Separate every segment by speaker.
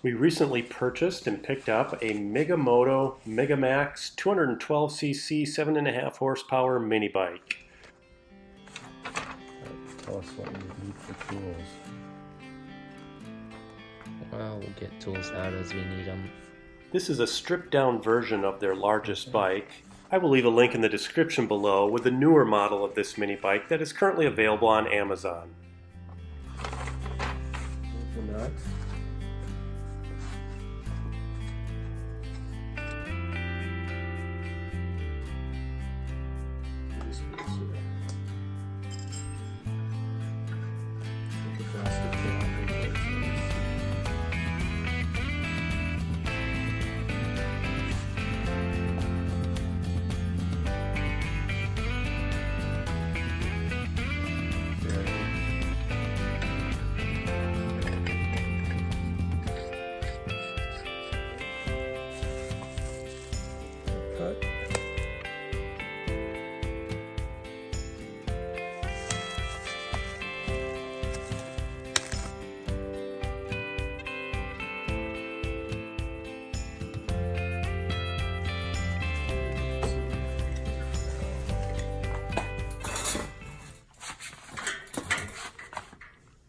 Speaker 1: We recently purchased and picked up a Mega Moto Mega Max 212cc 7.5 horsepower mini bike. Tell us what you need for tools.
Speaker 2: Well, we'll get tools out as we need them.
Speaker 1: This is a stripped down version of their largest bike. I will leave a link in the description below with the newer model of this mini bike that is currently available on Amazon. Here's the nuts.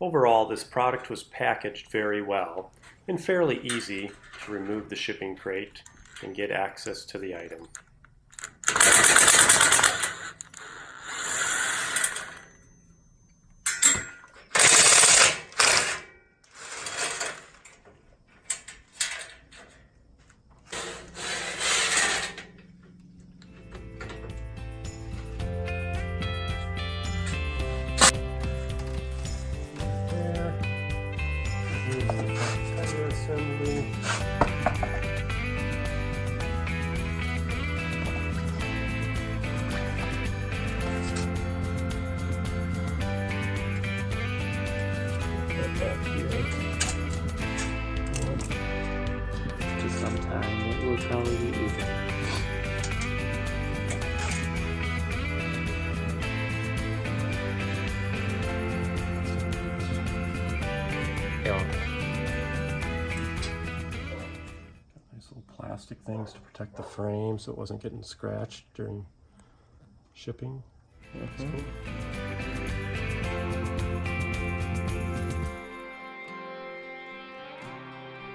Speaker 1: Overall, this product was packaged very well and fairly easy to remove the shipping crate and get access to the item. Assembly.
Speaker 2: Just sometime it will probably be easy.
Speaker 1: Plastic things to protect the frame so it wasn't getting scratched during shipping.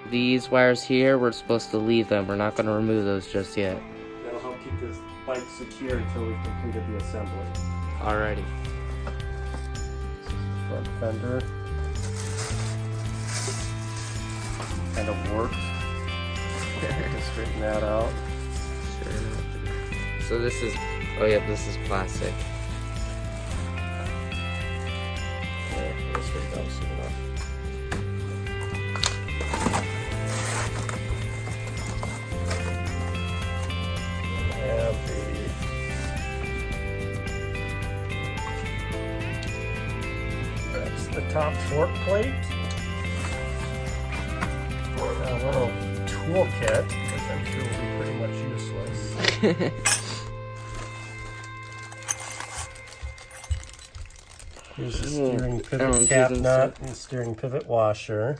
Speaker 2: These wires here, we're supposed to leave them. We're not going to remove those just yet.
Speaker 1: That'll help keep this bike secure until we've completed the assembly.
Speaker 2: Alrighty.
Speaker 1: This is the front fender. Kind of warped. Just straighten that out.
Speaker 2: Sure. So this is, oh yeah, this is plastic.
Speaker 1: Yeah, let's straighten out soon enough. That's the top fork plate. A little toolkit, which I'm sure will be pretty much useless. Here's the steering pivot cap nut and steering pivot washer.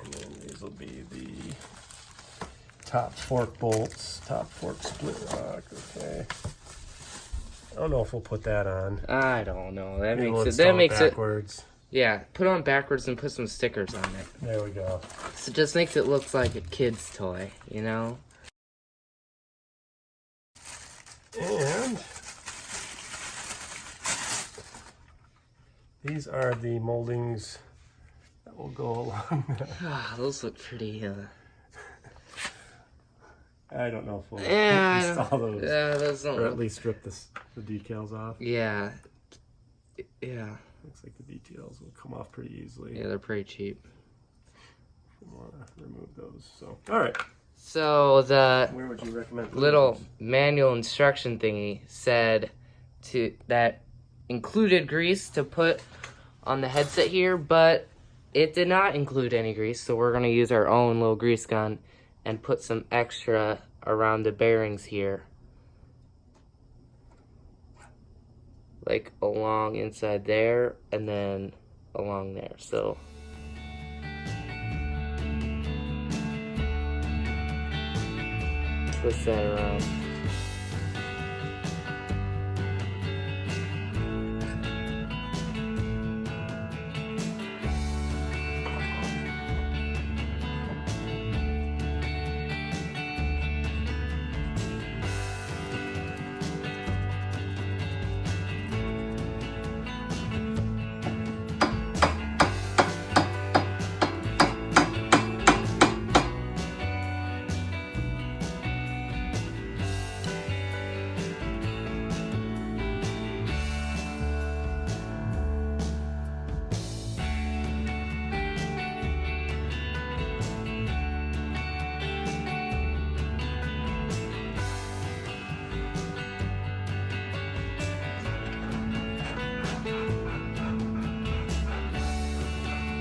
Speaker 1: And then these will be the top fork bolts, top fork split rock, okay. I don't know if we'll put that on.
Speaker 2: I don't know. That
Speaker 1: Maybe
Speaker 2: makes
Speaker 1: we'll
Speaker 2: it. That makes
Speaker 1: backwards.
Speaker 2: it. Yeah, put it on backwards and put some stickers on it.
Speaker 1: There we go.
Speaker 2: So it just makes it look like a kid's toy, you know?
Speaker 1: And these are the moldings that will go along there.
Speaker 2: Those look pretty,
Speaker 1: I don't know if we'll
Speaker 2: install
Speaker 1: those.
Speaker 2: Yeah, those don't
Speaker 1: or at least strip the decals off.
Speaker 2: Yeah. Yeah.
Speaker 1: Looks like the details will come off pretty easily.
Speaker 2: Yeah, they're pretty cheap.
Speaker 1: We want to remove those. So, all right.
Speaker 2: So the
Speaker 1: Where would you recommend
Speaker 2: little manual instruction thingy said that included grease to put on the headset here, but it did not include any grease, so we're going to use our own little grease gun and put some extra around the bearings here. Like along inside there and then along there. So twist that around.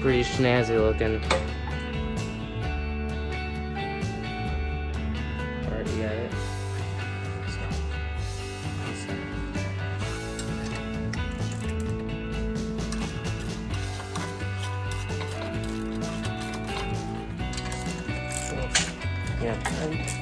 Speaker 2: Pretty snazzy looking. Already got it.
Speaker 1: Yeah, tight.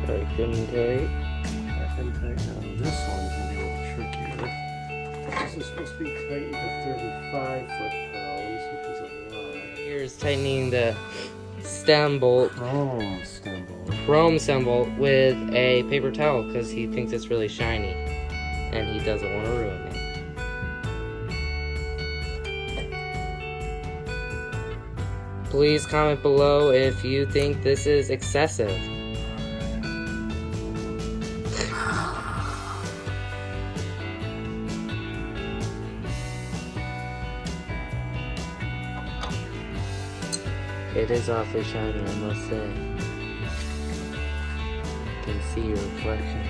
Speaker 2: Very good and tight.
Speaker 1: Back in tight now. This one's gonna be a little trickier. This is supposed to be tightened to 35 foot-pounds, which is a lot.
Speaker 2: Here's tightening the stem bolt,
Speaker 1: Chrome stem bolt.
Speaker 2: chrome stem bolt, with a paper towel because he thinks it's really shiny and he doesn't want to ruin it. Please comment below if you think this is excessive. It is awfully shiny, I must say. You can see your reflection.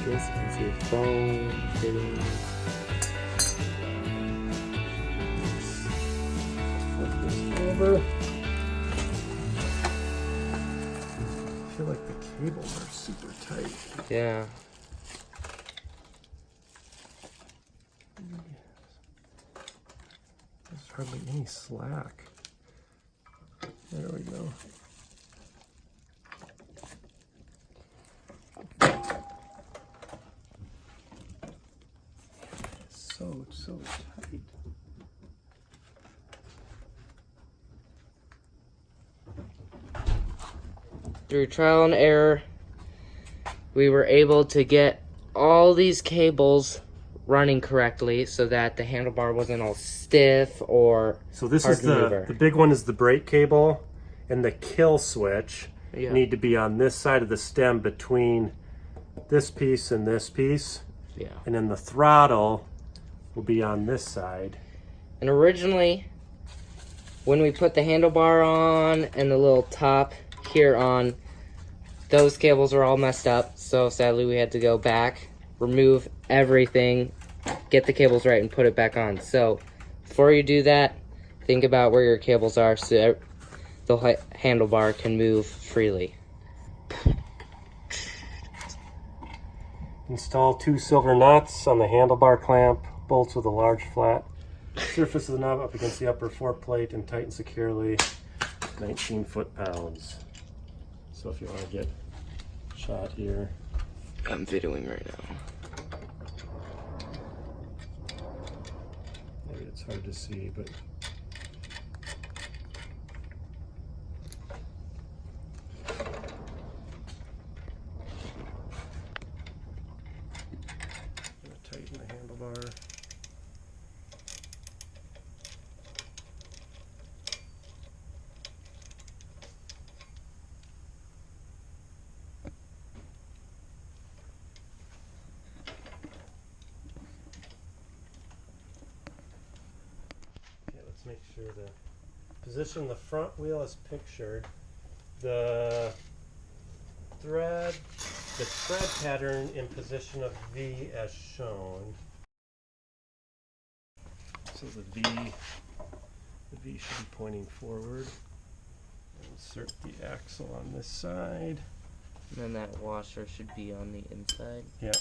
Speaker 2: Yes, you can see a phone fitting.
Speaker 1: Flip this over. I feel like the cables are super tight.
Speaker 2: Yeah.
Speaker 1: There's hardly any slack. There we go. So tight.
Speaker 2: Through trial and error, we were able to get all these cables running correctly so that the handlebar wasn't all stiff or
Speaker 1: So this
Speaker 2: hard
Speaker 1: is
Speaker 2: to maneuver.
Speaker 1: the big one is the brake cable, and the kill switch
Speaker 2: Yeah.
Speaker 1: need to be on this side of the stem between this piece and this piece.
Speaker 2: Yeah.
Speaker 1: And then the throttle will be on this side.
Speaker 2: And originally, when we put the handlebar on and the little top here on, those cables were all messed up. So sadly, we had to go back, remove everything, get the cables right, and put it back on. So before you do that, think about where your cables are so the handlebar can move freely.
Speaker 1: Install 2 silver nuts on the handlebar clamp, bolts with a large flat surface of the knob up against the upper fork plate and tighten securely, 19 foot-pounds. So if you want to get shot here.
Speaker 2: I'm videoing right now.
Speaker 1: Maybe it's hard to see, but tighten the handlebar. Okay, let's make sure the position the front wheel is pictured. The tread pattern in position of V as shown. So the V should be pointing forward. Insert the axle on this side.
Speaker 2: And then that washer should be on the inside.
Speaker 1: Yep.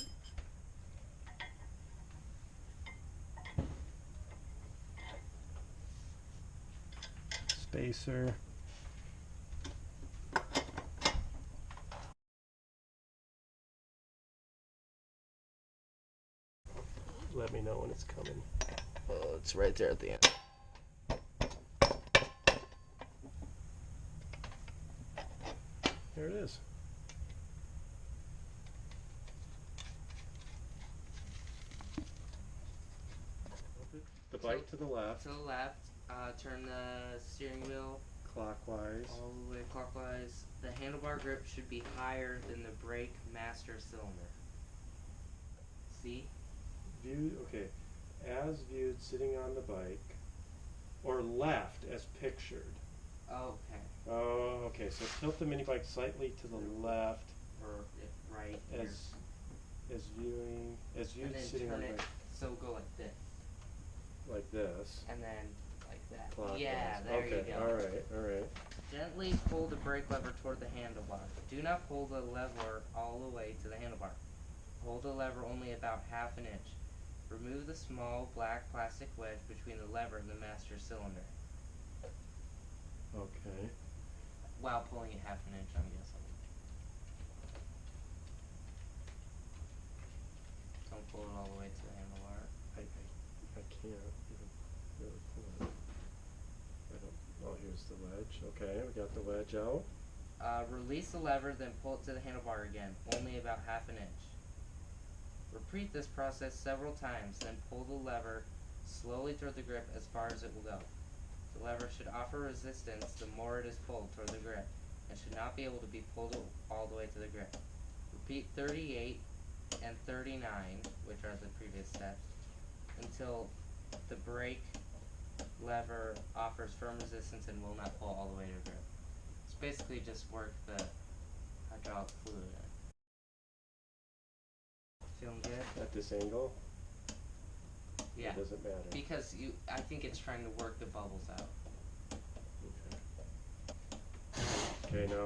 Speaker 1: Spacer. Let me know when it's coming.
Speaker 2: Oh, it's right there at the end.
Speaker 1: There it is. The bike to the left.
Speaker 2: To the left, turn the steering wheel
Speaker 1: Clockwise.
Speaker 2: all the way clockwise. The handlebar grip should be higher than the brake master cylinder. See?
Speaker 1: Viewed, okay. As viewed sitting on the bike. Or left as pictured.
Speaker 2: Okay.
Speaker 1: Oh, okay. So tilt the mini bike slightly to the left.
Speaker 2: Or right.
Speaker 1: As viewed
Speaker 2: and then
Speaker 1: sitting on
Speaker 2: turn
Speaker 1: the
Speaker 2: it
Speaker 1: bike.
Speaker 2: so go like this.
Speaker 1: Like this.
Speaker 2: And then like that.
Speaker 1: Clockwise.
Speaker 2: Yeah, there
Speaker 1: okay.
Speaker 2: you go.
Speaker 1: Alright.
Speaker 2: Gently pull the brake lever toward the handlebar. Do not pull the lever all the way to the handlebar. Hold the lever only about ½ an inch. Remove the small black plastic wedge between the lever and the master cylinder.
Speaker 1: Okay.
Speaker 2: While pulling it ½ an inch, I'm guessing. Don't pull it all the way to the handlebar.
Speaker 1: I can't even really pull it. Oh, here's the wedge. Okay, we got the wedge out.
Speaker 2: Release the lever, then pull it to the handlebar again, only about ½ an inch. Repeat this process several times, then pull the lever slowly toward the grip as far as it will go. The lever should offer resistance the more it is pulled toward the grip, and should not be able to be pulled all the way to the grip. Repeat 38 and 39, which are the previous steps, until the brake lever offers firm resistance and will not pull all the way to the grip. It's basically just work the hydraulic fluid in. Feeling good?
Speaker 1: At this angle?
Speaker 2: Yeah.
Speaker 1: It doesn't matter.
Speaker 2: Because I think it's trying to work the bubbles out.
Speaker 1: Okay, now.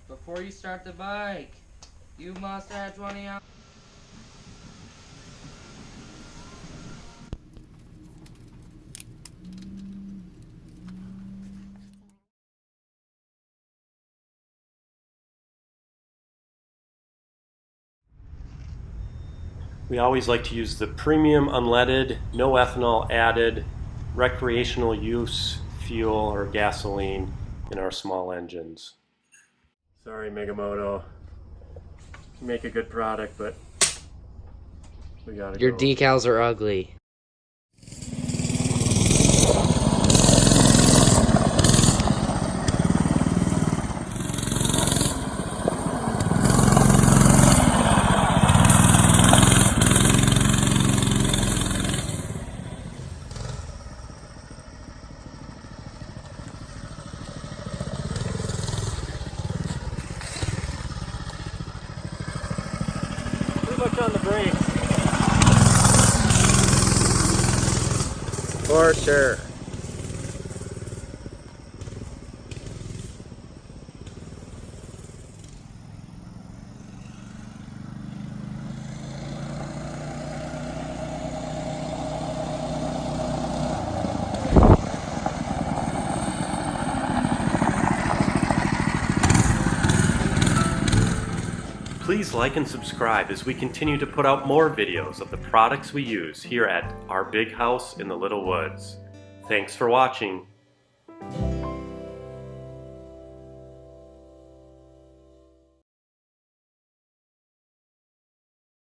Speaker 2: Before you start the bike, you must have 20 hours.
Speaker 1: We always like to use the premium unleaded, no ethanol added, recreational use fuel or gasoline in our small engines. Sorry, Mega Moto. You make a good product, but we gotta
Speaker 2: Your
Speaker 1: go.
Speaker 2: decals are ugly.
Speaker 1: Too much on the brakes.
Speaker 2: For sure.
Speaker 1: Please like and subscribe as we continue to put out more videos of the products we use here at our big house in the Little Woods. Thanks for watching.